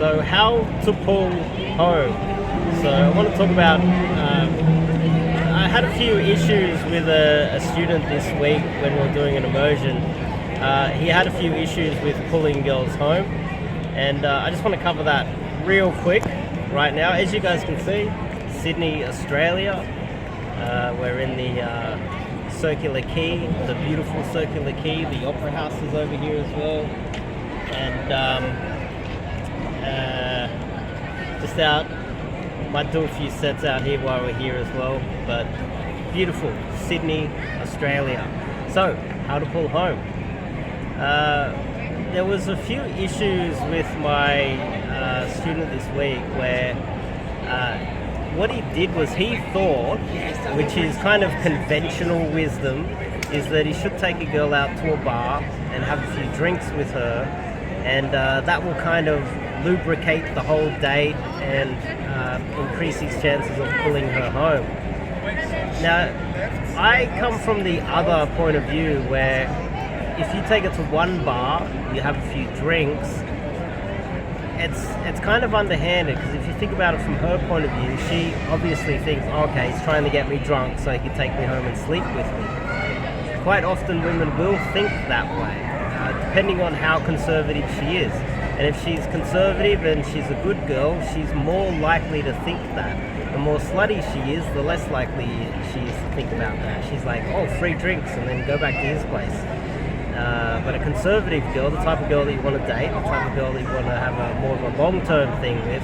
So how to pull home. So I want to talk about, I had a few issues with a student this week when we were doing an immersion. He had a few issues with pulling girls home, and I just want to cover that real quick right now. As you guys can see, Sydney, Australia. We're in the Circular Quay, the beautiful Circular Quay. The Opera House is over here as well. And just out, might do a few sets out here while we're here as well. But beautiful Sydney, Australia. So, how to pull home. There was a few issues with my student this week where what he did was he thought, which is kind of conventional wisdom, is that he should take a girl out to a bar and have a few drinks with her, and that will kind of lubricate the whole date and increase his chances of pulling her home. Now, I come from the other point of view where if you take her to one bar, you have a few drinks, it's kind of underhanded, because if you think about it from her point of view, she obviously thinks, okay, he's trying to get me drunk so he can take me home and sleep with me. Quite often women will think that way, depending on how conservative she is. And if she's conservative and she's a good girl, she's more likely to think that. The more slutty she is, the less likely she is to think about that. She's like, oh, free drinks, and then go back to his place. But a conservative girl, the type of girl that you want to date, the type of girl that you want to have a more of a long-term thing with,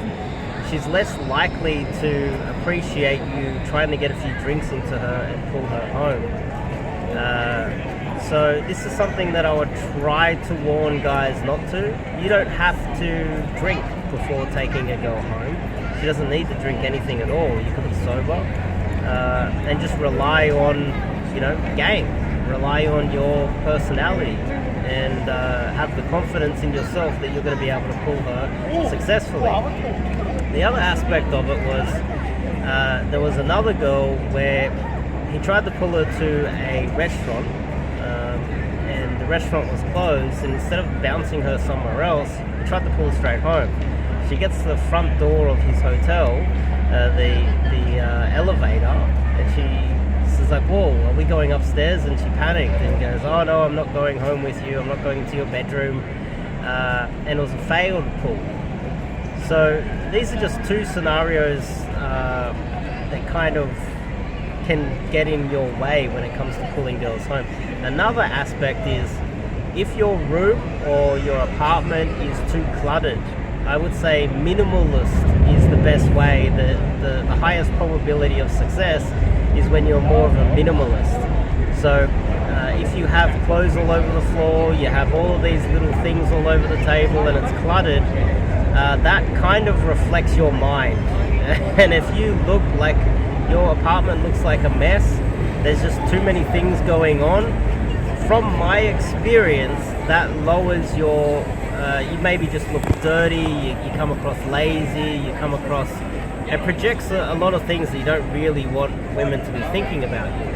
she's less likely to appreciate you trying to get a few drinks into her and pull her home. So this is something that I would try to warn guys not to. You don't have to drink before taking a girl home. She doesn't need to drink anything at all. You can be sober and just rely on, game. Rely on your personality and have the confidence in yourself that you're going to be able to pull her successfully. The other aspect of it was there was another girl where he tried to pull her to a restaurant, and the restaurant was closed, and instead of bouncing her somewhere else, he tried to pull her straight home. She gets to the front door of his hotel, the elevator, and she's like, whoa, are we going upstairs? And she panicked and goes, oh no, I'm not going home with you, I'm not going into your bedroom. And it was a failed pull. So these are just two scenarios that kind of can get in your way when it comes to pulling girls home. Another aspect is, if your room or your apartment is too cluttered, I would say minimalist is the best way. The highest probability of success is when you're more of a minimalist. So if you have clothes all over the floor, you have all of these little things all over the table and it's cluttered, that kind of reflects your mind. And if you look like your apartment looks like a mess, there's just too many things going on, from my experience, that lowers your, you maybe just look dirty, you come across lazy, you come across, it projects a lot of things that you don't really want women to be thinking about you.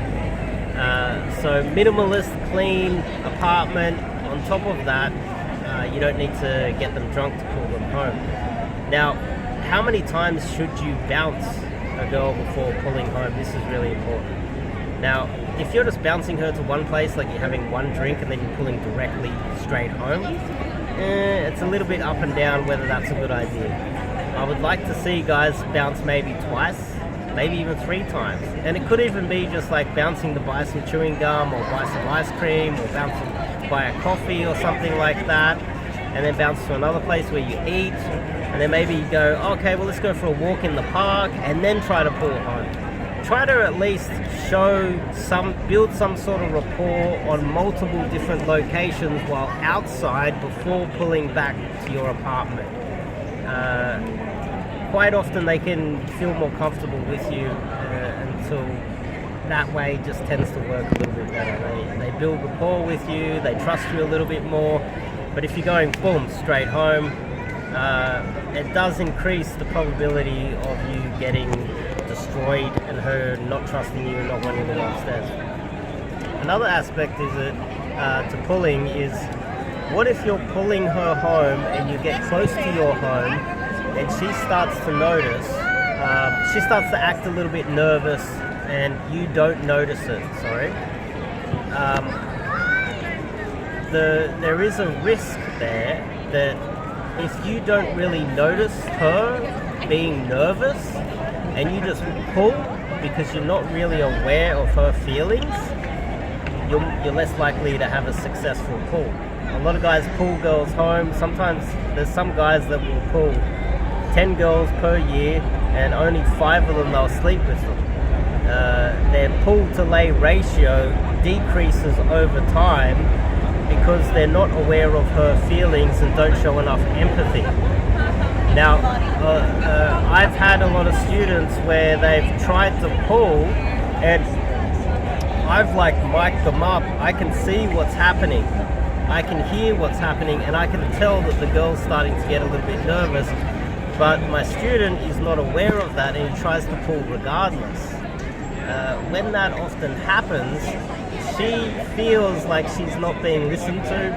So minimalist, clean apartment. On top of that, you don't need to get them drunk to pull them home. Now, how many times should you bounce a girl before pulling home? This is really important. Now, if you're just bouncing her to one place, like you're having one drink and then you're pulling directly straight home, it's a little bit up and down whether that's a good idea. I would like to see guys bounce maybe twice, maybe even 3 times. And it could even be just like bouncing to buy some chewing gum or buy some ice cream or bouncing buy a coffee or something like that, and then bounce to another place where you eat, and then maybe you go, okay, well, let's go for a walk in the park, and then try to pull home. Try to at least build some sort of rapport on multiple different locations while outside before pulling back to your apartment. Quite often they can feel more comfortable with you until that way just tends to work a little bit better. They build rapport with you, they trust you a little bit more, but if you're going boom, straight home, it does increase the probability of you getting destroyed and her not trusting you and not wanting to go upstairs. Another aspect is that to pulling is What if you're pulling her home and you get close to your home and she starts to notice, she starts to act a little bit nervous and you don't notice it, sorry. There is a risk there that if you don't really notice her being nervous and you just pull because you're not really aware of her feelings, you're less likely to have a successful pull. A lot of guys pull girls home. Sometimes there's some guys that will pull 10 girls per year and only 5 of them they'll sleep with them. Their pull to lay ratio decreases over time because they're not aware of her feelings and don't show enough empathy. Now, I've had a lot of students where they've tried to pull and I've like mic'd them up. I can see what's happening. I can hear what's happening and I can tell that the girl's starting to get a little bit nervous, but my student is not aware of that and he tries to pull regardless. When that often happens, she feels like she's not being listened to,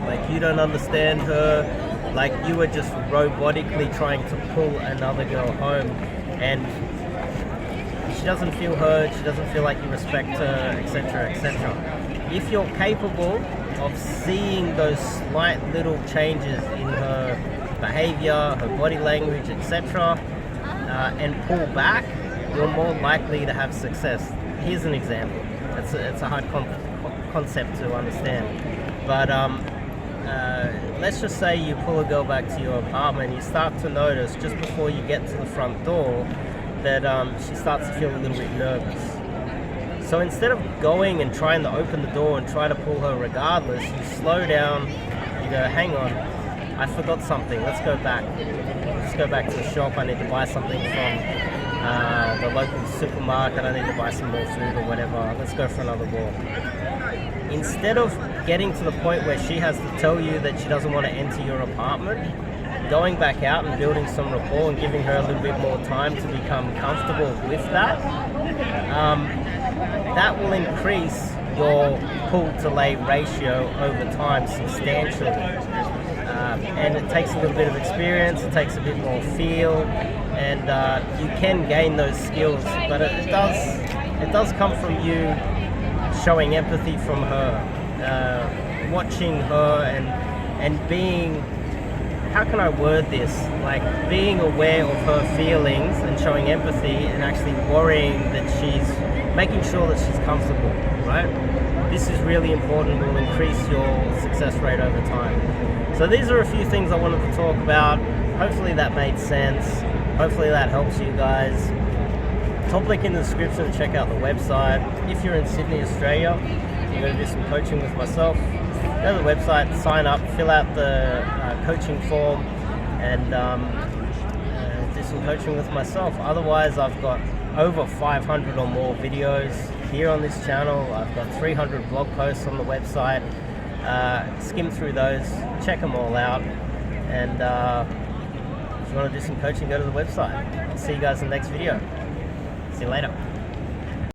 like you don't understand her, like you were just robotically trying to pull another girl home, and she doesn't feel heard, she doesn't feel like you respect her, etc., etc. If you're capable of seeing those slight little changes in her behavior, her body language, etc., and pull back, you're more likely to have success. Here's an example. It's a hard concept to understand, but let's just say you pull a girl back to your apartment, you start to notice just before you get to the front door that she starts to feel a little bit nervous. So instead of going and trying to open the door and try to pull her regardless, you slow down, you go, hang on, I forgot something, let's go back. Let's go back to the shop, I need to buy something from the local supermarket, I need to buy some more food or whatever, let's go for another walk. Instead of getting to the point where she has to tell you that she doesn't want to enter your apartment, going back out and building some rapport and giving her a little bit more time to become comfortable with that, that will increase your pull to lay ratio over time substantially. And it takes a little bit of experience, it takes a bit more feel, and you can gain those skills, but it does come from you showing empathy from her, watching her and being, how can I word this, like being aware of her feelings and showing empathy and actually worrying that making sure that she's comfortable, right? This is really important, will increase your success rate over time. So these are a few things I wanted to talk about. Hopefully that made sense. Hopefully that helps you guys. Top link in the description to check out the website. If you're in Sydney, Australia, you're going to do some coaching with myself, go to the website, sign up, fill out the coaching form, and do some coaching with myself. Otherwise, I've got over 500 or more videos here on this channel. I've got 300 blog posts on the website. Skim through those, check them all out, and if you want to do some coaching, go to the website. I'll see you guys in the next video. See you later.